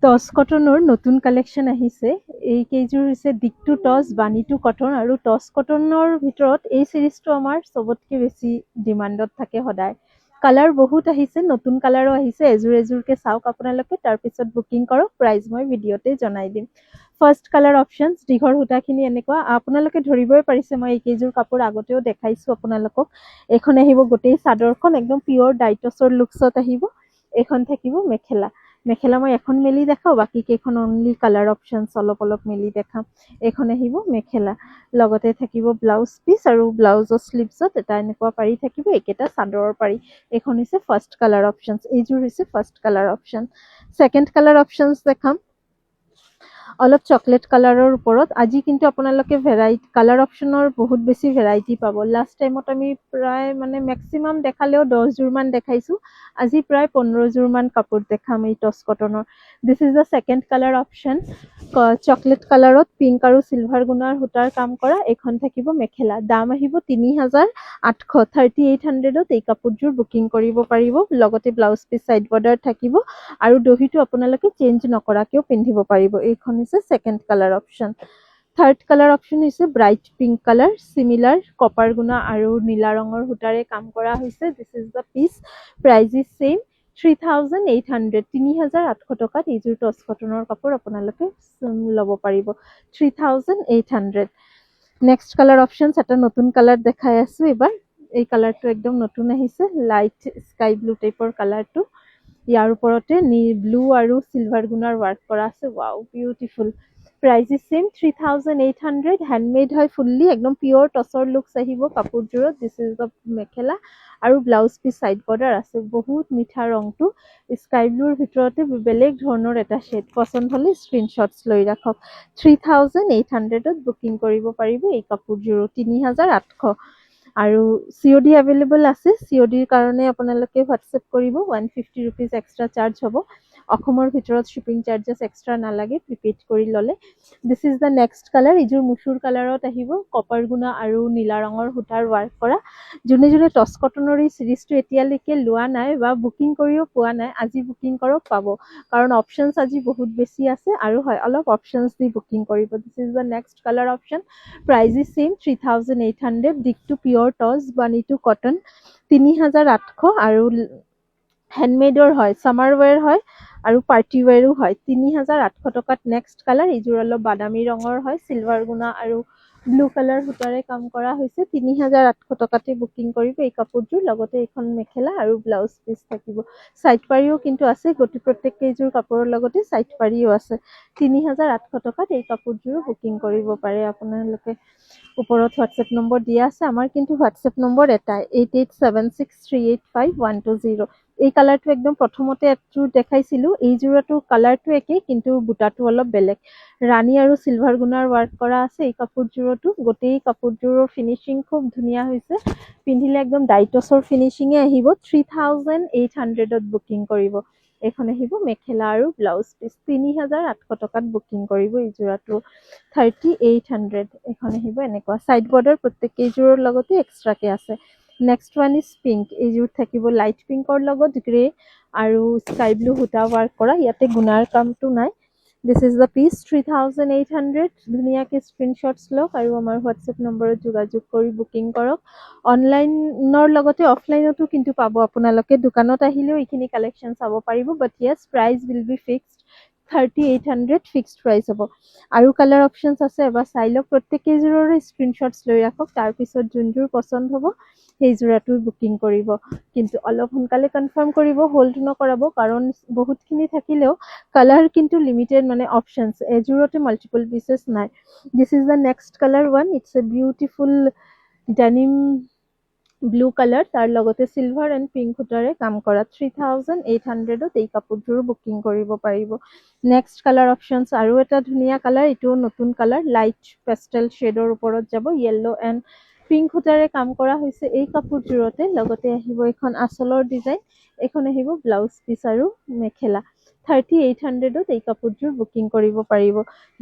টছ কটনৰ নতুন কালেকশ্যন আহিছে। এইকেইযোৰ হৈছে দিকটো টছ, বাণীটো কটন আৰু টছ কটনৰ ভিতৰত এই চিৰিজটো আমাৰ চবতকৈ বেছি ডিমাণ্ডত থাকে সদায়। কালাৰ বহুত আহিছে, নতুন কালাৰো আহিছে। এযোৰ এযোৰকৈ চাওক আপোনালোকে, তাৰপিছত বুকিং কৰক। প্ৰাইচ মই ভিডিঅ'তে জনাই দিম। ফাৰ্ষ্ট কালাৰ অপশ্যনছ, দীঘৰ সূতাখিনি এনেকুৱা। আপোনালোকে ধৰিবই পাৰিছে, মই এইকেইযোৰ কাপোৰ আগতেও দেখাইছোঁ আপোনালোকক। এইখন আহিব গোটেই চাদৰখন একদম পিয়ৰ ডাইটছৰ লুকছত আহিব। এইখন থাকিব মেখেলা। মেখেলা মই এখন মেলি দেখাওঁ, বাকী কেইখন অনলি কালাৰ অপশ্যনছ অলপ অলপ মেলি দেখাম। এইখন আহিব মেখেলা, লগতে থাকিব ব্লাউজ পিচ আৰু ব্লাউজৰ শ্লিভছত এটা এনেকুৱা পাৰি থাকিব, এইকেইটা চাদৰৰ পাৰি। এইখন হৈছে ফাৰ্ষ্ট কালাৰ অপশ্যনছ, এইযোৰ হৈছে first colour option. Second colour options দেখাম, অলপ চকলেট কালাৰৰ ওপৰত। আজি কিন্তু আপোনালোকে কালাৰ অপশ্যনৰ বহুত বেছি ভেৰাইটি পাব। লাষ্ট টাইমত আমি প্ৰায় মেক্সিমাম দেখালেও 10যোৰমান দেখাইছোঁ। আজি প্ৰায় 15যোৰমান কাপোৰ দেখাম এই টছ কটনৰ। দিছ is the second colour option, chocolate কালাৰত পিংক আৰু চিলভাৰ গুণাৰ সূতাৰ কাম কৰা। এইখন থাকিব মেখেলা, দাম আহিব 3800, 3800ত এই কাপোৰযোৰ বুকিং কৰিব পাৰিব। লগতে ব্লাউজ পিচ চাইড বৰ্ডাৰ থাকিব আৰু দহিটো আপোনালোকে চেঞ্জ নকৰাকেও পিন্ধিব পাৰিব। এইখন হৈছে second colour option. Third colour option হৈছে bright pink colour, similar copper গুণা আৰু নীলা ৰঙৰ সূতাৰে কাম কৰা হৈছে। This is the piece, price is same 3800, 3800 টকাত এইযোৰ টছ কটনৰ কাপোৰ আপোনালোকে ল'ব পাৰিব। 3800। নেক্সট কালাৰ অপশ্যনছ, এটা নতুন কালাৰ দেখাই আছোঁ এইবাৰ। এই কালাৰটো একদম নতুন আহিছে, লাইট স্কাই ব্লু টাইপৰ কালাৰটো। ইয়াৰ ওপৰতে ব্লু আৰু চিলভাৰ গুণাৰ ৱাৰ্ক কৰা আছে। Wow, beautiful. Price is same 3800, handmade হয় ফুল্লি, একদম পিয়ৰ টছৰ লুকছ আহিব কাপোৰযোৰত। দিছ ইজ দ্য মেখেলা আৰু ব্লাউজ পিচ চাইড বৰ্ডাৰ আছে। বহুত মিঠা ৰংটো, স্কাই ব্লুৰ ভিতৰতে বেলেগ ধৰণৰ এটা শ্বেড। পচন্দ হ'লে স্ক্ৰীনশ্বটছ লৈ ৰাখক। 3800ত বুকিং কৰিব পাৰিব এই কাপোৰযোৰো, 3800। আৰু COD এভেইলেবল আছে। CODৰ কাৰণে আপোনালোকে হোৱাটছএপ কৰিব, 150 ৰুপিজ এক্সট্ৰা চাৰ্জ হ'ব। অসমৰ ভিতৰত শ্বিপিং চাৰ্জেছ এক্সট্ৰা নালাগে প্ৰিপেইড কৰি ল'লে। দিছ ইজ দ্য নেক্সট কালাৰ, এইযোৰ মচুৰ কালাৰত আহিব, কপাৰ গুণা আৰু নীলা ৰঙৰ সূতাৰ ৱাৰ্ক কৰা। যোনে যোনে টছ কটনৰ এই চিৰিজটো এতিয়ালৈকে লোৱা নাই বা বুকিং কৰিও পোৱা নাই, আজি বুকিং কৰক, পাব। কাৰণ অপশ্যনছ আজি বহুত বেছি আছে আৰু হয়, অলপ অপশ্যনছ দি বুকিং কৰিব। This is the next colour option, price is same 3800, দিকটো পিয়ৰ টছ, বাণীটো কটন, 3800 আৰু হেণ্ডমেডৰ হয়, ছামাৰ ৱেৰ হয় আৰু পাৰ্টি ৱেৰো হয়। 3800 টকাত নেক্সট কালাৰ, এইযোৰ অলপ বাদামী ৰঙৰ হয়, চিলভাৰ গুণা আৰু ব্লু কালাৰ সূতাৰে কাম কৰা হৈছে। 3800 টকাতে বুকিং কৰিব এই কাপোৰযোৰ। লগতে এইখন মেখেলা আৰু ব্লাউজ পিচ থাকিব। চাইড পাৰিও কিন্তু আছে, প্ৰত্যেক কেইযোৰ কাপোৰৰ লগতে চাইড পাৰিও আছে। 3800 টকাত এই কাপোৰযোৰো বুকিং কৰিব পাৰে আপোনালোকে। ওপৰত হোৱাটছএপ নম্বৰ দিয়া আছে। আমাৰ কিন্তু হোৱাটছএপ নম্বৰ এটাই, 8876385120। এই কালাৰটো একদম প্ৰথমতে এযোৰ দেখাইছিলোঁ, এইযোৰতো কালাৰটো একেই কিন্তু বুটাটো অলপ বেলেগ। ৰাণী আৰু চিলভাৰ গুণাৰ ৱাৰ্ক কৰা আছে এই কাপোৰযোৰতো। গোটেই কাপোৰযোৰৰ ফিনিচিং খুব ধুনীয়া হৈছে, পিন্ধিলে একদম ডাইটছৰ ফিনিচিঙে আহিব। 3800ত বুকিং কৰিব। এইখন আহিব মেখেলা আৰু ব্লাউজ পিচ, 3800 টকাত বুকিং কৰিব এই যোৰাটো। 3800, এইখন আহিব এনেকুৱা। চাইড বৰ্ডাৰ প্ৰত্যেক কেইযোৰৰ লগতে এক্সট্ৰাকে আছে। নেক্সট ওৱান ইজ পিংক, এইযোৰ থাকিব লাইট পিংকৰ লগত গ্ৰে আৰু স্কাই ব্লু সূতা ৱাৰ্ক কৰা। ইয়াতে গুণাৰ কামটো নাই। This is the piece, 3800। ধুনীয়াকৈ স্ক্ৰীনশ্বটছ লওক আৰু আমাৰ হোৱাটছএপ নম্বৰত যোগাযোগ কৰি বুকিং কৰক। অনলাইনৰ লগতে অফলাইনতো কিন্তু পাব আপোনালোকে। দোকানত আহিলেও এইখিনি কালেকশ্যন চাব পাৰিব। But yes, price will be fixed 3800, fixed price হ'ব। আৰু কালাৰ অপশ্যনছ আছে, এবাৰ চাই লওক। প্ৰত্যেক কেইযোৰৰে স্ক্ৰীনশ্বটছ লৈ ৰাখক, তাৰপিছত যোনযোৰ পচন্দ হ'ব সেই যোৰাটো বুকিং কৰিব। কিন্তু অলপ সোনকালে কনফাৰ্ম কৰিব, হোল্ড নকৰাব, কাৰণ বহুতখিনি থাকিলেও কালাৰ কিন্তু লিমিটেড, অপশ্যনছ এযোৰতে মাল্টিপল পিচেছ নাই। This is the next colour one, it's a beautiful denim blue colour, তাৰ লগতে চিলভাৰ এণ্ড পিংক সূতাৰে কাম কৰা। 3800ত এই কাপোৰযোৰো বুকিং কৰিব পাৰিব। নেক্সট কালাৰ অপশ্যনছ, আৰু এটা ধুনীয়া কালাৰ, এইটোও নতুন কালাৰ, লাইট পেষ্টেল শ্বেডৰ ওপৰত যাব, য়েল্ল' এণ্ড পিংক সূতাৰে কাম কৰা হৈছে এই কাপোৰযোৰতে। লগতে আহিব এইখন আঁচলৰ ডিজাইন, এইখন আহিব ব্লাউজ পিচ আৰু মেখেলা। 3800ত এই কাপোৰযোৰ বুকিং কৰিব পাৰিব।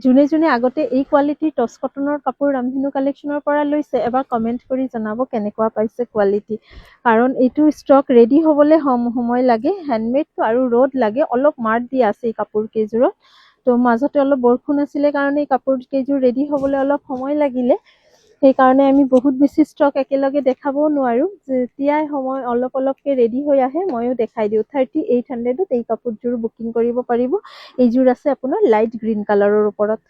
যোনে যোনে আগতে এই কোৱালিটিৰ টচ কটনৰ কাপোৰ ৰামধেনু কালেকশ্যনৰ পৰা লৈছে এবাৰ কমেণ্ট কৰি জনাব কেনেকুৱা পাইছে কোৱালিটি। কাৰণ এইটো ষ্টক ৰেডি হ'বলৈ সময় লাগে, হেণ্ডমেডটো আৰু ৰ'দ লাগে, অলপ মাৰ্ক দিয়া আছে এই কাপোৰ কেইযোৰত। তো মাজতে অলপ বৰষুণ আছিলে কাৰণে এই কাপোৰ কেইযোৰ ৰেডি হ'বলৈ অলপ সময় লাগিলে। সেইকাৰণে আমি বহুত বেছি ষ্টক একেলগে দেখাবও নোৱাৰোঁ। যেতিয়াই সময় অলপকৈ ৰেডি হৈ আহে ময়ো দেখাই দিওঁ। 3800ত এই কাপোৰযোৰ বুকিং কৰিব পাৰিব। এইযোৰ আছে আপোনাৰ লাইট গ্ৰীণ কালাৰৰ ওপৰত।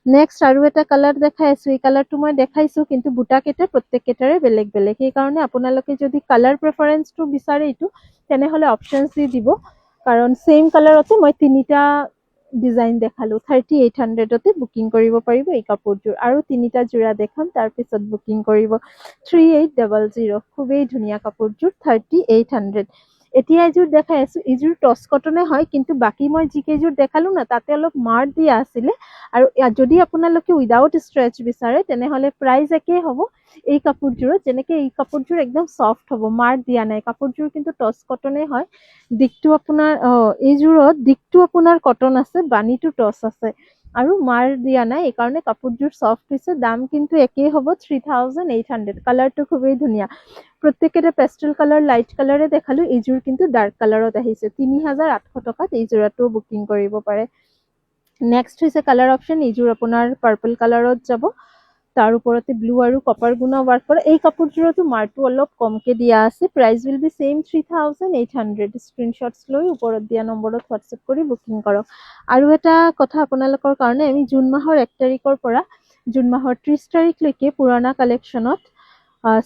নেক্সট আৰু এটা কালাৰ দেখাই আছোঁ। এই কালাৰটো মই দেখাইছোঁ, কিন্তু বুটাকেইটা প্ৰত্যেককেইটাৰে বেলেগ বেলেগ। সেইকাৰণে আপোনালোকে যদি কালাৰ প্ৰেফাৰেঞ্চটো বিচাৰে এইটো, তেনেহ'লে অপশ্যনছ দি দিব। কাৰণ ছেইম কালাৰতে মই 3টা ডিজাইন দেখালোঁ। 3800তে বুকিং কৰিব পাৰিব এই কাপোৰযোৰ। আৰু 3টা যোৰা দেখাম, তাৰপিছত বুকিং কৰিব। 3800, খুবেই ধুনীয়া কাপোৰযোৰ, 3800। এতিয়া এইযোৰ দেখাই আছোঁ, এইযোৰ টচ কটনে হয়, কিন্তু বাকী মই যিকেইযোৰ দেখালোঁ না তাতে অলপ মাৰ্ক দিয়া আছিলে। আৰু যদি আপোনালোকে উইদাউট ষ্ট্ৰেচ বিচাৰে তেনেহ'লে প্ৰাইচ একেই হ'ব এই কাপোৰযোৰত। যেনেকৈ এই কাপোৰযোৰ একদম ছফ্ট হ'ব, মাৰ্ক দিয়া নাই। কাপোৰযোৰ কিন্তু টচ কটনে হয়। দিকটো আপোনাৰ এইযোৰত দিকটো আপোনাৰ কটন আছে, বানীটো টচ আছে আৰু মাৰ দিয়া নাই, এইকাৰণে কাপোৰযোৰ ছফ্ট হৈছে। দাম কিন্তু একেই হ'ব, 3800। কালাৰটো খুবেই ধুনীয়া। প্ৰত্যেককেইটা পেষ্টেল কালাৰ, লাইট কালাৰে দেখালোঁ। এইযোৰ কিন্তু ডাৰ্ক কালাৰত আহিছে। 3800 টকাত এই যোৰাটো বুকিং কৰিব পাৰে। নেক্সট হৈছে কালাৰ অপশ্যন। এইযোৰ আপোনাৰ পাৰ্পল কালাৰত যাব, তাৰ ওপৰতে ব্লু আৰু কপাৰ গুণা ৱাৰ্ক কৰা। এই কাপোৰযোৰতো মাৰটো অলপ কমকৈ দিয়া আছে। Price will B same, 3800। স্ক্ৰীনশ্বটছ লৈ ওপৰত দিয়া নম্বৰত হোৱাটছএপ কৰি বুকিং কৰক। আৰু এটা কথা আপোনালোকৰ কাৰণে, আমি জুন মাহৰ 1 তাৰিখৰ পৰা জুন মাহৰ 30 তাৰিখলৈকে পুৰণা কালেকশ্যনত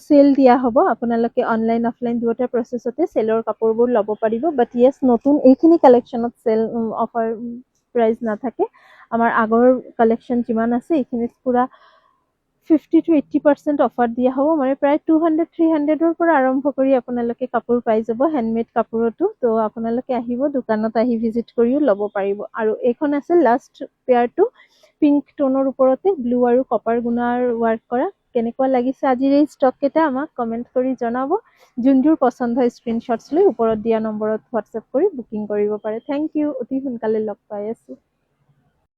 চেল দিয়া হ'ব। আপোনালোকে অনলাইন অফলাইন দুয়োটা প্ৰচেছতে চেলৰ কাপোৰবোৰ ল'ব পাৰিব। বাট য়েছ, নতুন এইখিনি কালেকশ্যনত চেল অফাৰ প্ৰাইচ নাথাকে। আমাৰ আগৰ কালেকশ্যন যিমান আছে এইখিনিত পুৰা 50 to 80% অফাৰ দিয়া হ'ব। মানে প্ৰায় 200-300ৰ পৰা আৰম্ভ কৰি আপোনালোকে কাপোৰ পাই যাব, হেণ্ডমেড কাপোৰতো। তো আপোনালোকে আহিব, দোকানত আহি ভিজিট কৰিও ল'ব পাৰিব। আৰু এইখন আছে লাষ্ট পেয়াৰটো, পিংক টোনৰ ওপৰতে ব্লু আৰু কপাৰ গুণাৰ ৱাৰ্ক কৰা। কেনেকুৱা লাগিছে আজিৰ এই ষ্টককেইটা আমাক কমেণ্ট কৰি জনাব। যোনযোৰ পচন্দ হয় স্ক্ৰীনশ্বটছ লৈ ওপৰত দিয়া নম্বৰত হোৱাটছএপ কৰি বুকিং কৰিব পাৰে। Thank you. অতি সোনকালে লগ পাই আছোঁ।